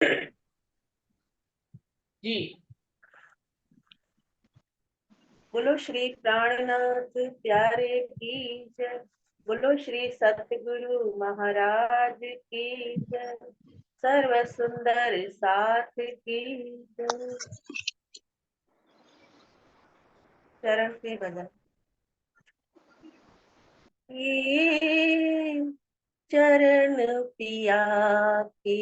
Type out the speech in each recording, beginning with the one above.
जी। बोलो श्री प्राणनाथ प्यारे की जय। बोलो श्री सतगुरु महाराज की जय। सर्व सुंदर साथ की जय। चरण से भजन। ये चरण पिया के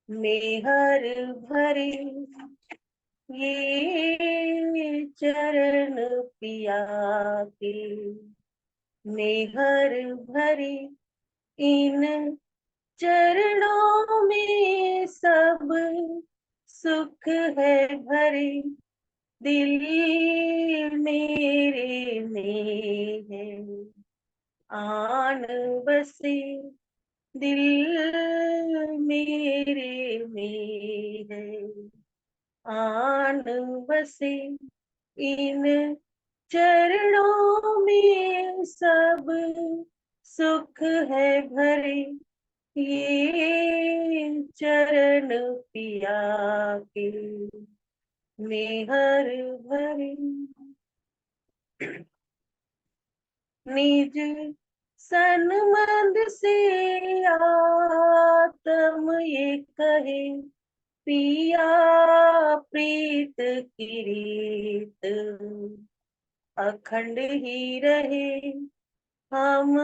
मेहर भरे, ये चरण पिया के मेहर भरे, इन चरणों में सब सुख है भरे। दिल मेरे में है आन बसे, दिल मेरे में है आन बसे। इन चरणों में सब सुख है भरे, ये चरण पिया के मेहर भरे। निज सन्मंद से आत्म ये कहे, पिया प्रीत की रीत अखंड ही रहे। हम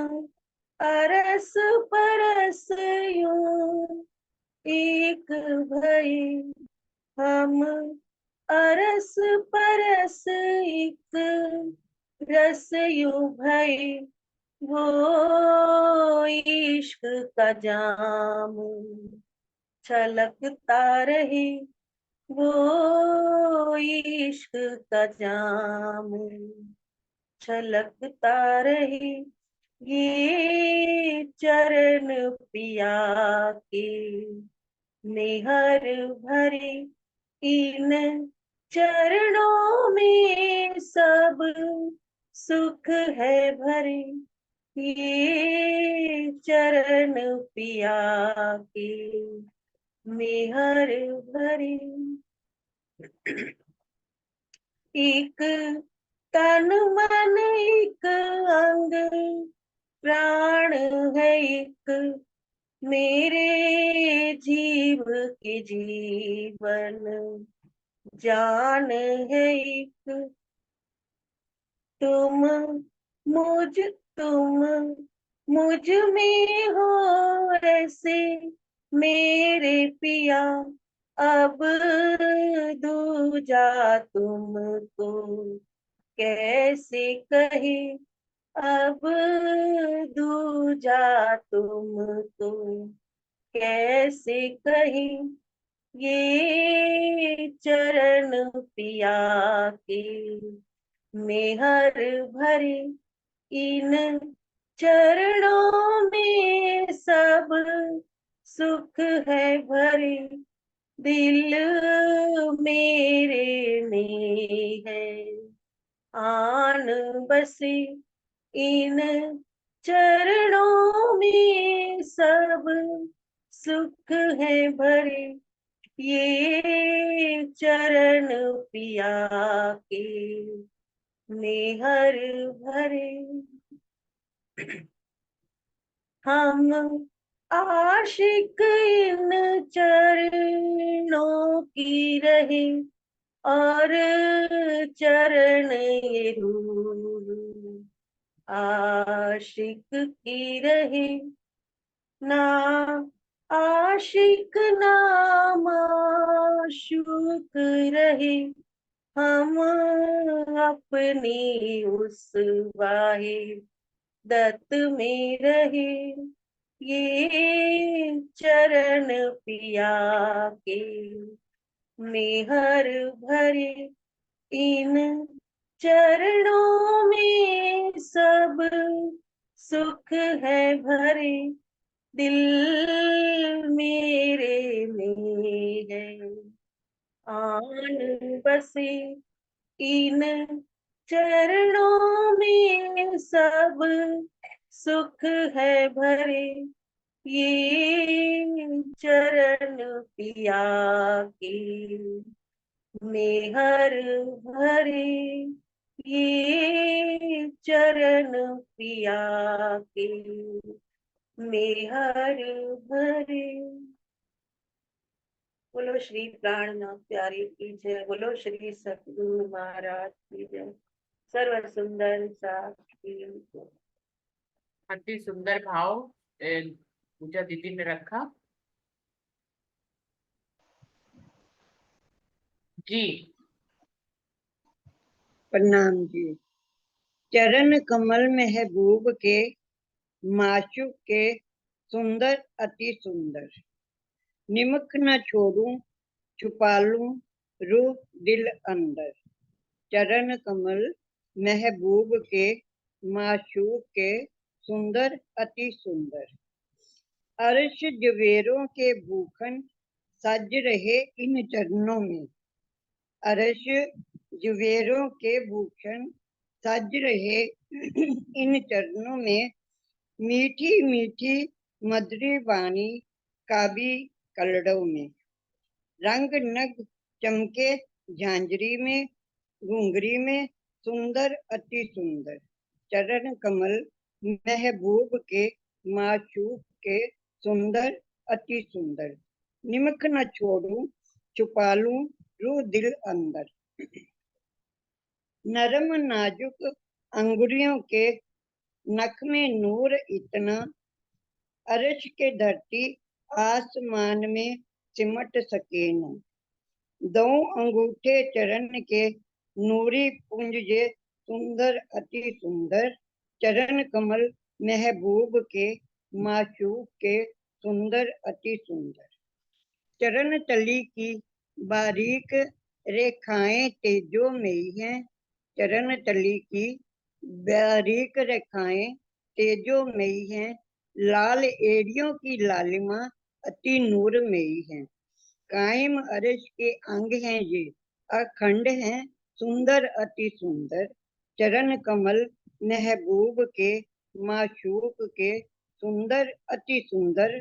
अरस परस यूं एक भई, हम अरस परस एक रस यूं भई। वो इश्क का जाम छलकता रहे, वो इश्क का जाम छलकता रहे। ये चरण पिया के मेहर भरे, इन चरणों में सब सुख है भरे। ये चरण पिया के मेहर भरे। एक तन मन एक अंग प्राण है एक, मेरे जीव के जीवन जान है एक। तुम मुझ तुम मुझ में हो ऐसे मेरे पिया, अब दूजा तुमको कैसे कहे। अब दूजा तुमको कैसे कहे। ये चरण पिया के मेहर भरे, इन चरणों में सब सुख है भरे। दिल मेरे में है आन बसे, इन चरणों में सब सुख है भरे। ये चरण पिया के मेहर भरे। हम आशिक इन चरणों की रहे, और चरण ये रूह आशिक की रहे। ना आशिक ना माशूक रहे, हम अपनी उस वाहे दत्त में रहे। ये चरण पिया के मेहर भरे, इन चरणों में सब सुख है भरे। दिल मेरे में है आन बसे, इन चरणों में सब सुख है भरे। ये चरण पिया के मेहर भरे, ये चरण पिया के मेहर भरे। बोलो श्री प्राणनाथ प्यारे की जय, बोलो श्री सतगुरु महाराज की जय, सर्व सुंदर साक्षी। अति सुंदर भाव पूजा दीदी ने रखा जी। प्रणाम जी। चरण कमल महबूब के माशूक के सुंदर अति सुंदर, निमक न छोड़ूं छुपा लूं रूह दिल अंदर। चरण कमल महबूब के माशूक के सुंदर अति सुंदर, अर्श जवेरों के भूखन सज रहे इन चरणों में। अर्श जवेरों के भूषण सज रहे इन चरणों में, मीठी मीठी मधुरी वाणी काबी कलड़ों में। रंग नग चमके झांझरी में, घुंघरी में सुंदर अति सुंदर। चरण कमल महबूब के माशूक के सुंदर अति सुंदर, निमक न छोड़ूं छुपा लूं रूह दिल अंदर। नरम नाजुक अंगुरियों के नख में नूर इतना, अर्श के धरती आसमान में सिमट सके न। दो अंगूठे चरण के नूरी पुंज जे सुंदर अति सुंदर। चरण कमल महबूब के माशूक के सुंदर अति सुंदर। चरण तली की बारीक रेखाएं तेजो मई हैं, चरण तली की बारीक रेखाएं तेजो मई हैं। लाल एड़ियों की लालिमा अति नूरमयी है। कायम अर्श के अंग हैं ये, अखंड हैं सुंदर अति सुंदर। चरण कमल महबूब के माशूक के सुंदर अति सुंदर,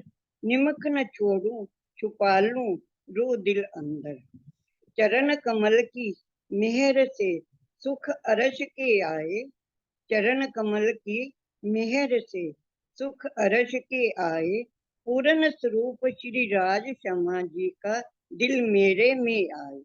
निमक न छोड़ूं छुपा लूं रूह दिल अंदर। चरण कमल की मेहर से सुख अर्श के आए, चरण कमल की मेहर से सुख अर्श के आए। पूर्ण स्वरूप श्री राज शर्मा जी का दिल मेरे में आए।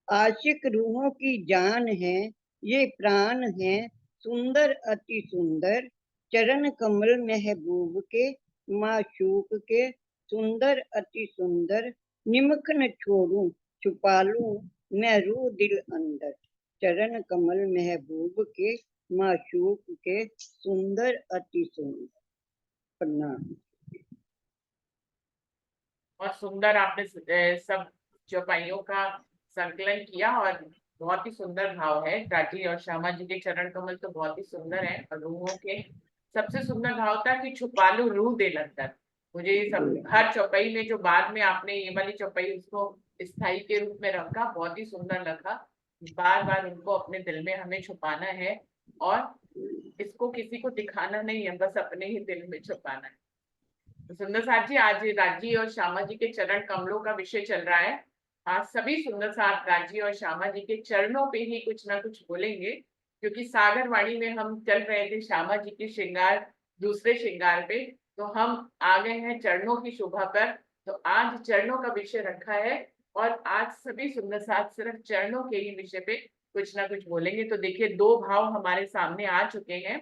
आशिक रूहों की जान है ये प्राण है सुंदर अति सुंदर। चरण कमल महबूब के माशूक के सुंदर अति सुंदर, निमक न छोड़ूं छुपा लूं मैं रूह दिल अंदर। चरण कमल महबूब के माशूक के सुंदर अति सुंदर। प्रणाम। और सुंदर आपने सब चौपाइयों का संकलन किया और बहुत ही सुंदर भाव है। राजी और श्यामा जी के चरण कमल तो बहुत ही सुंदर है और रूहों के सबसे सुंदर भाव था कि छुपालू रूह दे अंदर। मुझे ये सब हर चौपाई में जो बाद में आपने ये वाली चौपाई उसको स्थाई के रूप में रखा बहुत ही सुंदर लगा। बार बार उनको अपने दिल में हमें छुपाना है और इसको किसी को दिखाना नहीं है, बस अपने ही दिल में छुपाना है। तो सुंदर साथ जी, आज राजी और श्यामा जी के चरण कमलों का विषय चल रहा है। आज सभी सुंदर साथ राजी और श्यामा जी के चरणों पे ही कुछ ना कुछ बोलेंगे, क्योंकि सागर वाणी में हम चल रहे थे श्यामा जी के श्रृंगार दूसरे श्रृंगार पे, तो हम आ गए हैं चरणों की शोभा पर। तो आज चरणों का विषय रखा है और आज सभी सुंदर साथ सिर्फ चरणों के ही विषय पे कुछ ना कुछ बोलेंगे। तो देखिए, दो भाव हमारे सामने आ चुके हैं,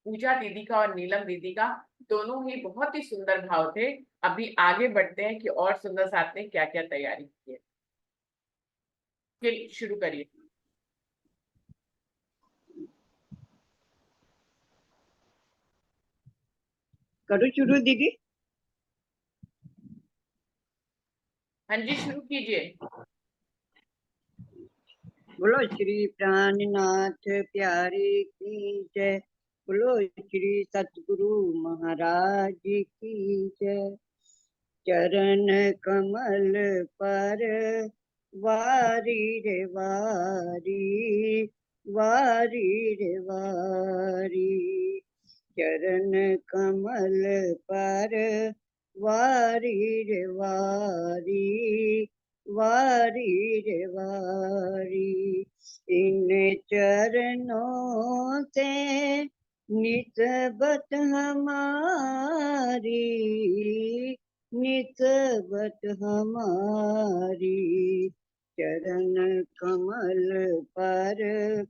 पूजा दीदी का और नीलम दीदी का। दोनों ही बहुत ही सुंदर भाव थे। अभी आगे बढ़ते हैं कि और सुंदर साथ ने क्या क्या तैयारी की है। फिर शुरू करिए। करो शुरू दीदी। हाँ जी, शुरू कीजिए। बोलो श्री प्राणनाथ प्यारे की जय, बोलो श्री सतगुरु महाराज की जय। चरण कमल पर वारी रे वारी, वारी रे वारी। चरण कमल पर वारी रे वारी, वारी रे वारी। इन चरणों से निस्बत हमारी, निस्बत हमारी। चरण कमल पर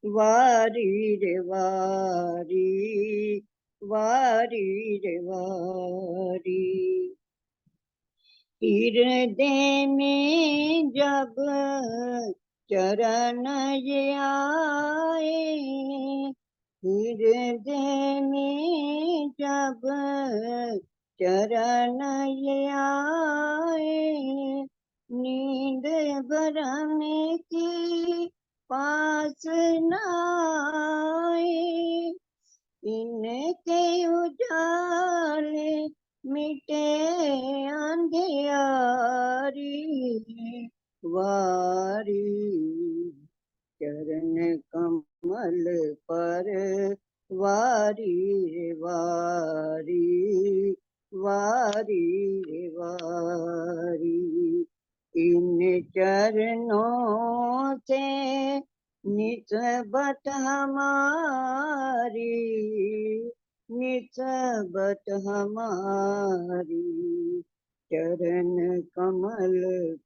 वारी रे वारी, वारी रे वारी। हृदय में जब चरण ये आए, हृदय में जब चरण ये आए, नींद भरम की पास न आए। इनके उजाले मिटे अंधियारी, वारी। चरण कमल पर वारी रे वारी, वारी रे वारी। इन चरणों से निस्बत हमारी, निस्बत हमारी। चरण कमल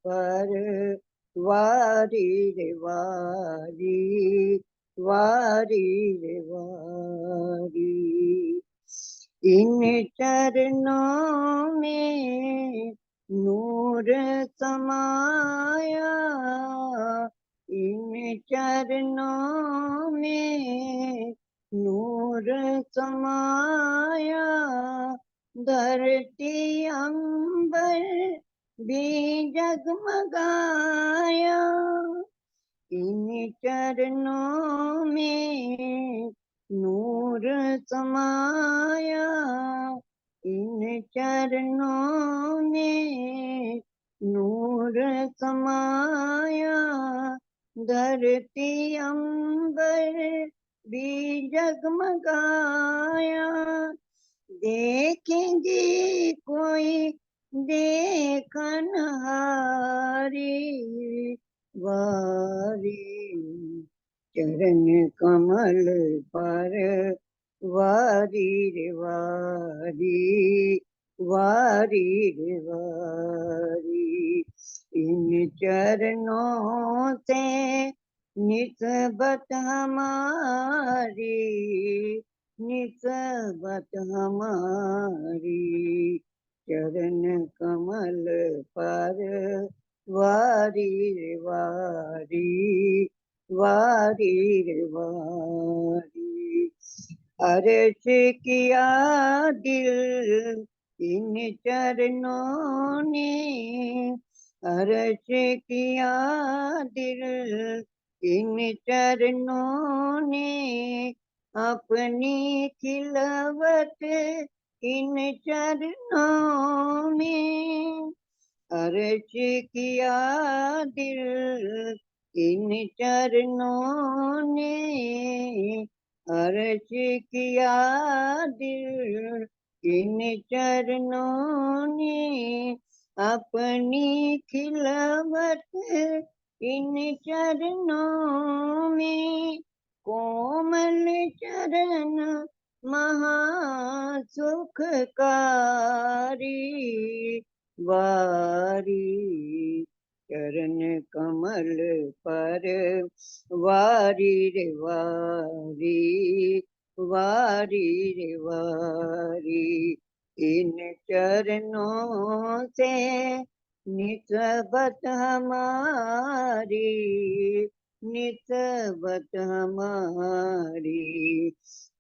पर वारी रे वारी, वारी रे वारी। इन चरणों में नूर समाया, इन चरणों में नूर समाया। धरती अंबर भी जगमगाया, इन चरणों में नूर समाया। इन चरणों में नूर समाया। धरती अंबर भी जगमगाया। देखेंगे कोई देखनहारी, वारी। चरण कमल पर वारी रे वारी, वारी रे वारी। इन चरणों से निस्बत हमारी, निस्बत हमारी। चरण कमल पर वारी रे वारी, वारी रे वारी। अर्ज किया दिल इन चरणों ने, अर्ज किया दिल इन चरणों ने। अपनी खिलवत इन चरणों में, अर्ज किया दिल इन चरणों ने। अर्ज किया दिल इन चरणों ने। अपनी खिलवत इन चरणों में। कोमल चरण महासुखकारी, वारी। चरण कमल पर वारी रे वारी, वारी रे वारी। इन चरणों से निस्बत हमारी, निस्बत हमारी।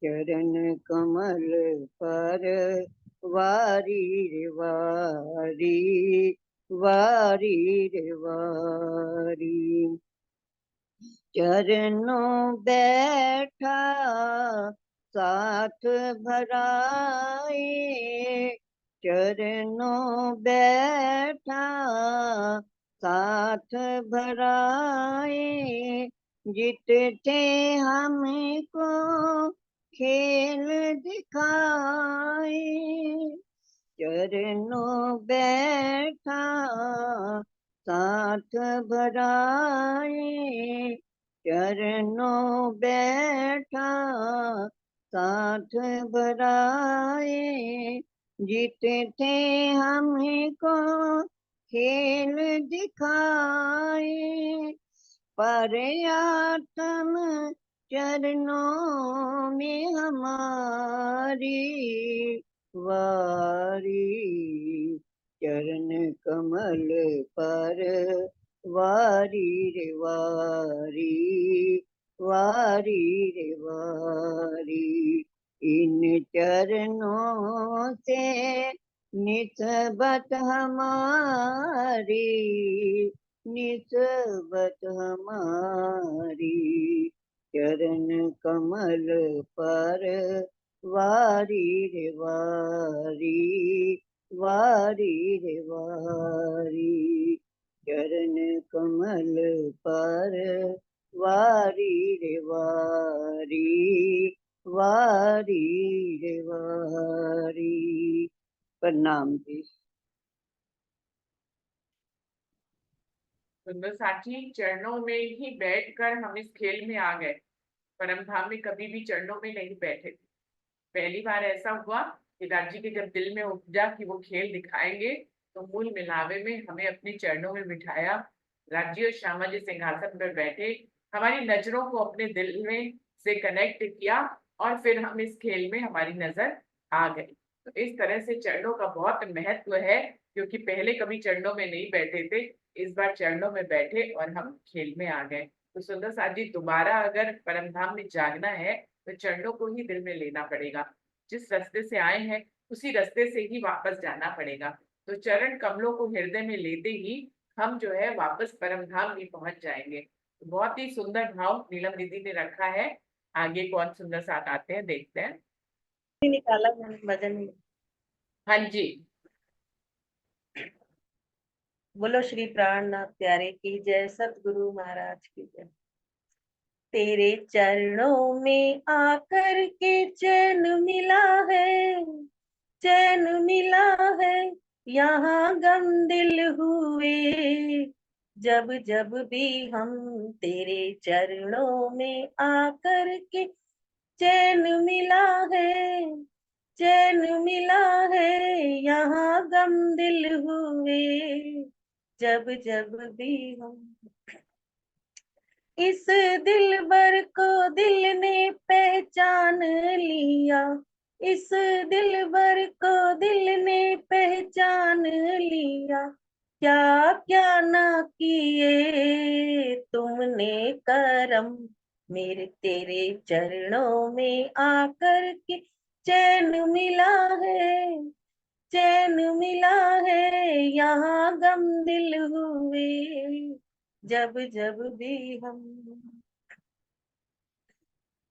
चरण कमल पर वारी रे वारी, वारी रे वारी। चरणों बैठा साथ भराए, चरणों बैठा साथ भराए। जित थे हमको खेल दिखाए, चरणों बैठा साथ भराए, चरणों बैठा साथ भराए, जीते थे हमको खेल दिखाए, पर आत्म चरणों में हमारी वारी, चरण कमल पर वारी रे वारी, वारी रे वारी, इन चरणों से निस्बत हमारी, निस्बत हमारी, चरण कमल पर वारी रे वारी, वारी रे वारी, चरण कमल पर वारी रे वारी, वारी रे वारी। प्रणाम जी। सुंदर साथी, चरणों में ही बैठकर हम इस खेल में आ गए। परम धाम में कभी भी चरणों में नहीं बैठे थे। पहली बार ऐसा हुआ कि दादी के जब दिल में उपजा कि वो खेल दिखाएंगे, तो मूल मिलावे में हमें अपने चरणों में बिठाया। राज्य और श्यामा जी सिंहासन पर बैठे, हमारी नजरों को अपने दिल में से कनेक्ट किया, और फिर हम इस खेल में हमारी नजर आ गई। तो इस तरह से चरणों का बहुत महत्व है, क्योंकि पहले कभी चरणों में नहीं बैठे थे, इस बार चरणों में बैठे और हम खेल में आ गए। तो सुंदर साथ जी, दोबारा अगर परम धाम में जागना है तो चरणों को ही दिल में लेना पड़ेगा। जिस रास्ते से आए हैं उसी रास्ते से ही वापस जाना पड़ेगा। तो चरण कमलों को हृदय में लेते ही हम जो है वापस परम धाम में पहुंच जाएंगे। तो बहुत ही सुंदर भाव नीलम दीदी ने रखा है। आगे कौन सुंदर साथ आते हैं, देखते हैं। निकाला मैंने भजन में। हाँ जी। बोलो श्री प्राणनाथ प्यारे की जय, सतगुरु महाराज की जय। तेरे चरणों में आकर के चैन मिला है, चैन मिला है, यहाँ गम दिल हुए, जब जब भी हम तेरे चरणों में आकर के चैन मिला है, चैन मिला है, यहाँ गम दिल हुए, जब जब भी हम। इस दिलबर को दिल ने पहचान लिया, इस दिलबर को दिल ने पहचान लिया, क्या क्या ना किए तुमने करम, मेरे तेरे चरणों में आकर के चैन मिला है, चैन मिला है, यहाँ गम दिल हुए, जब जब भी हम।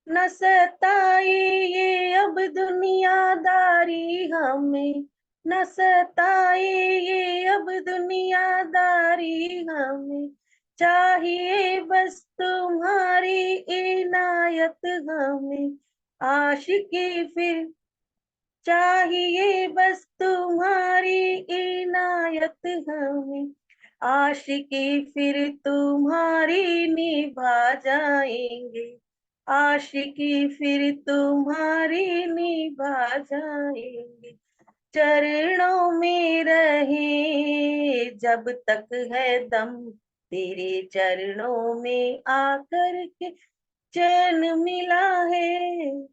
न सताए ये अब दुनियादारी हमें, न सताए ये अब दुनियादारी हमें, चाहिए बस तुम्हारी इनायत हमें, आशिकी फिर चाहिए बस तुम्हारी इनायत हमें, आशिकी फिर तुम्हारी निभा जाएंगे, आशिकी फिर तुम्हारी निभा जाएंगे, चरणों में रहे जब तक है दम, तेरे चरणों में आकर के चैन मिला है,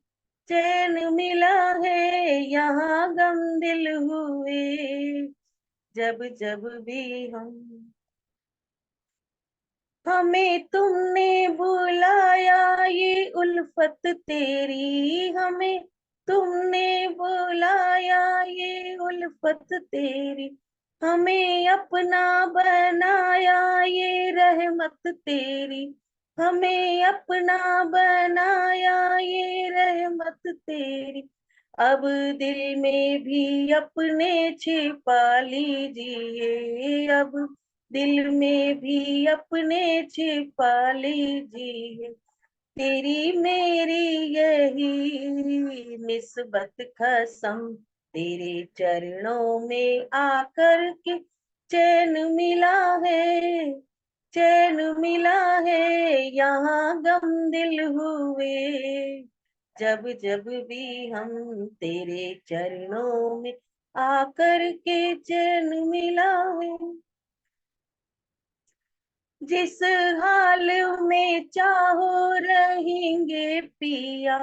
चैन मिला है, यहाँ गम दिल हुए, जब जब भी हम। हमें तुमने बुलाया ये उल्फत तेरी, हमें तुमने बुलाया ये उल्फत तेरी, हमें अपना बनाया ये रहमत तेरी, हमें अपना बनाया ये रहमत तेरी, अब दिल में भी अपने छिपा लीजिए, अब दिल में भी अपने छिपा लीजिए, तेरी मेरी यही निस्बत कसम, तेरे चरणों में आकर के चैन मिला है, चैन मिला है। यहाँ गम दिल हुए जब जब भी हम तेरे चरणों में आकर के चैन मिला है। जिस हाल में चाहो रहेंगे पिया,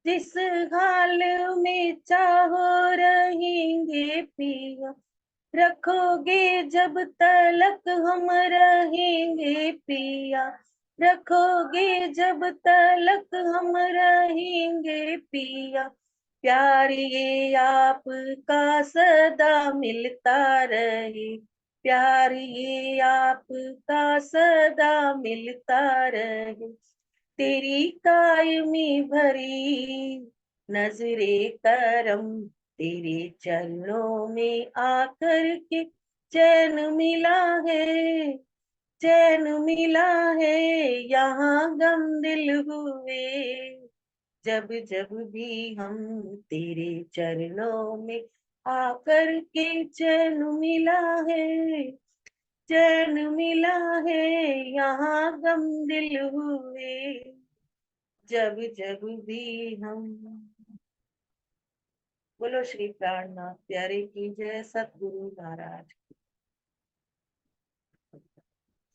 जिस हाल में चाहो रहेंगे पिया, रखोगे जब तलक हम रहेंगे पिया, रखोगे जब तलक हम रहेंगे पिया। प्यार ये आपका सदा मिलता रहे, प्यार ये आपका सदा मिलता रहे। तेरी कायमी भरी नजरे करम, तेरे चरणों में आकर के चैन मिला है, चैन मिला है। यहाँ गम दिल हुए जब जब भी हम तेरे चरणों में आकर के चैन मिला है, चैन मिला है। यहाँ गम दिल हुए जब जब भी हम। बोलो श्री प्राणनाथ प्यारे की जय, सतगुरु महाराज।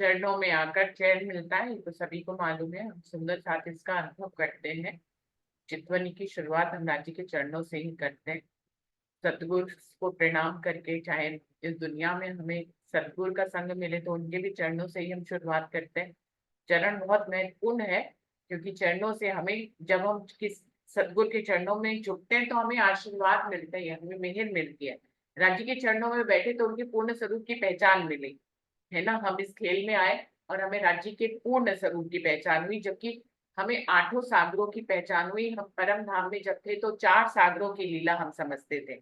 चरणों में आकर चैन मिलता है, ये तो सभी को मालूम है। हम सुंदर साथ इसका अनुभव करते हैं। चितवनी की शुरुआत हम राजी के चरणों से ही करते हैं। सतगुरु को प्रणाम करके, चाहे इस दुनिया में हमें सतगुरु का संग मिले तो उनके भी चरणों से ही हम शुरुआत करते हैं। चरण बहुत महत्वपूर्ण है, क्योंकि चरणों से हमें, जब हम किस सतगुरु के चरणों में झुकते हैं तो हमें आशीर्वाद मिलते हैं, हमें मेहर मिलती है। राज्य के चरणों में बैठे तो उनके पूर्ण स्वरूप की पहचान मिली, है ना। हम इस खेल में आए और हमें राज्य के पूर्ण स्वरूप की पहचान हुई, जबकि हमें आठों सागरों की पहचान हुई। हम परम धाम में जब थे तो 4 सागरों की लीला हम समझते थे।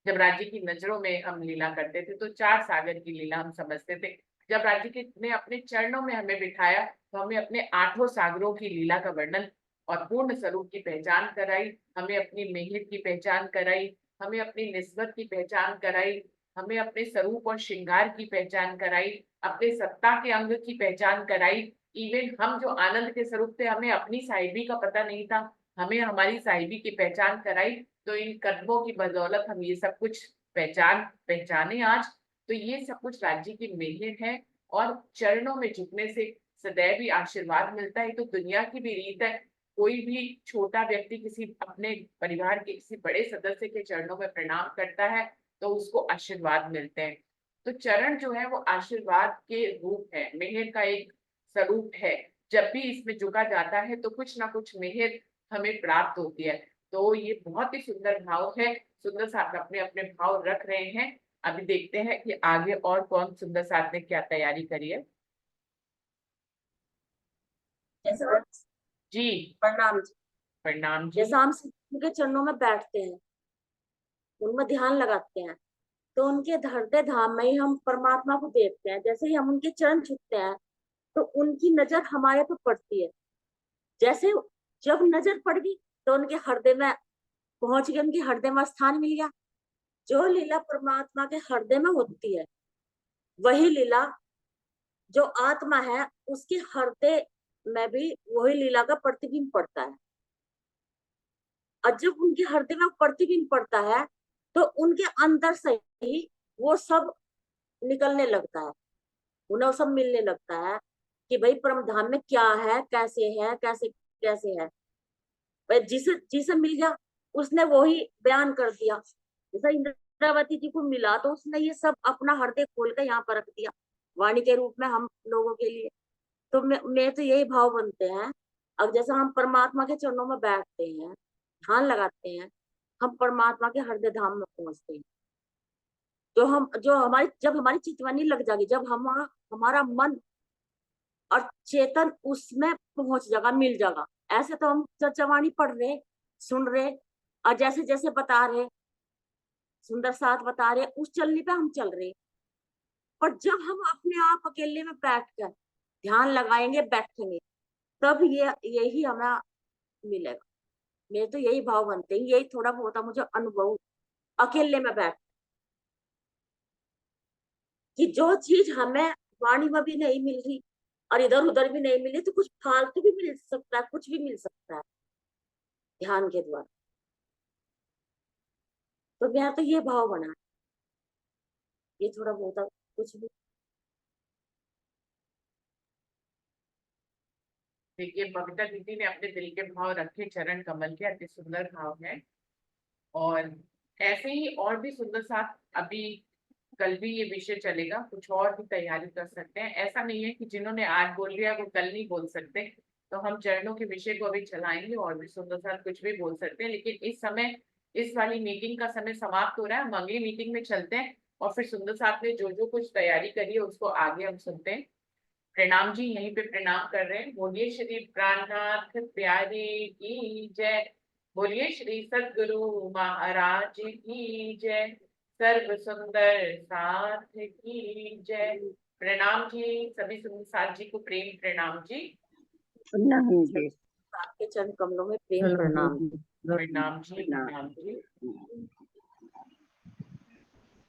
जब राज्य की नजरों में हम लीला करते थे तो 4 सागर की लीला हम समझते थे। जब राज्य के ने अपने चरणों में हमें बिठाया तो हमें अपने आठों सागरों की लीला का वर्णन और पूर्ण स्वरूप की पहचान कराई, हमें अपनी मेहर की पहचान कराई, हमें अपनी निस्बत की पहचान कराई, हमें अपने स्वरूप और श्रृंगार की पहचान कराई, अपने सत्ता के अंग की पहचान कराई। इवन हम जो आनंद के स्वरूप थे, हमें अपनी साहिबी का पता नहीं था, हमें हमारी साहिबी की पहचान कराई। तो इन कदमों की बदौलत हम ये सब कुछ पहचाने आज। तो ये सब कुछ राज्य की मेहर है। और चरणों में झुकने से सदैव ही आशीर्वाद मिलता है। तो दुनिया की भी रीत है, कोई भी छोटा व्यक्ति किसी अपने परिवार के किसी बड़े सदस्य के चरणों में प्रणाम करता है तो उसको आशीर्वाद मिलते हैं। तो चरण जो है वो आशीर्वाद के रूप है, मेहर का एक स्वरूप है। जब भी इसमें झुका जाता है तो कुछ ना कुछ मेहर हमें प्राप्त होती है। तो ये बहुत ही सुंदर भाव है। सुंदर साथ अपने अपने भाव रख रहे हैं। अभी देखते हैं कि आगे और कौन सुंदर साथ ने क्या तैयारी करी है। जैसे जी प्रणाम जी। प्रणाम जी। जैसे हम सतगुरु के चरणों में बैठते हैं, उनमें ध्यान लगाते हैं, तो उनके धरते धाम में ही हम परमात्मा को देखते हैं। जैसे ही हम उनके चरण छूते हैं तो उनकी नजर हमारे पर पड़ती है। जैसे जब नजर पड़ गई तो उनके हृदय में पहुंच गए, उनके हृदय में स्थान मिल गया। जो लीला परमात्मा के हृदय में होती है, वही लीला जो आत्मा है उसके हृदय में भी वही लीला का प्रतिबिंब पड़ता है। और जब उनके हृदय में प्रतिबिंब पड़ता है तो उनके अंदर से ही वो सब निकलने लगता है, उन्हें सब मिलने लगता है कि भाई परम धाम में क्या है, कैसे है, कैसे कैसे है। भाई जिसे जिसे मिल गया उसने वो ही बयान कर दिया। जैसे इंद्रावती जी को मिला तो उसने ये सब अपना हृदय खोल कर यहाँ पर रख दिया वाणी के रूप में हम लोगों के लिए। तो मैं तो यही भाव बनते हैं। अब जैसे हम परमात्मा के चरणों में बैठते हैं, ध्यान लगाते हैं, हम परमात्मा के हृदय धाम में पहुंचते हैं। जो हमारी जब हमारी चितवनी लग जाएगी, जब हमारा मन और चेतन उसमें पहुंच जाएगा, मिल जाएगा। ऐसे तो हम चर्चावाणी पढ़ रहे, सुन रहे और जैसे जैसे बता रहे, सुंदर साथ बता रहे, उस चलने पे हम चल रहे। पर जब हम अपने आप अकेले में बैठ कर ध्यान लगाएंगे, बैठेंगे, तब ये यही हमें मिलेगा। मेरे तो यही भाव बनते हैं, यही थोड़ा बहुत मुझे अनुभव अकेले में बैठ कि जो चीज हमें वाणी में भी नहीं मिल रही और इधर उधर भी नहीं मिली, तो कुछ फालतू भी मिल सकता है, कुछ भी मिल सकता है ध्यान के द्वारा। तो मेरा तो ये भाव बना है, ये थोड़ा बहुत कुछ भी। देखिए बबीता दीदी ने अपने दिल के भाव रखे चरण कमल के, अति सुंदर भाव है। और ऐसे ही और भी सुंदर साथ अभी कल भी ये विषय चलेगा, कुछ और भी तैयारी कर सकते हैं। ऐसा नहीं है कि जिन्होंने आज बोल लिया वो कल नहीं बोल सकते। तो हम चरणों के विषय को अभी चलाएंगे और भी सुंदर साथ कुछ भी बोल सकते हैं, लेकिन इस समय इस वाली मीटिंग का समय समाप्त हो रहा है। हम अगली मीटिंग में चलते हैं और फिर सुंदर साथ ने जो जो कुछ तैयारी करी है उसको आगे हम सुनते हैं। प्रणाम जी, यहीं पे प्रणाम कर रहे हैं। बोलिए श्री प्राणनाथ प्यारे की जय। बोलिए श्री सद्गुरु महाराज की जय। सर्व सुंदर साथ की जय। प्रणाम जी, सभी सुंदर साथ जी को प्रेम प्रणाम जी। प्रणाम जी। आपके चरण कमलों में प्रेम प्रणाम। प्रणाम जी, प्रणाम जी।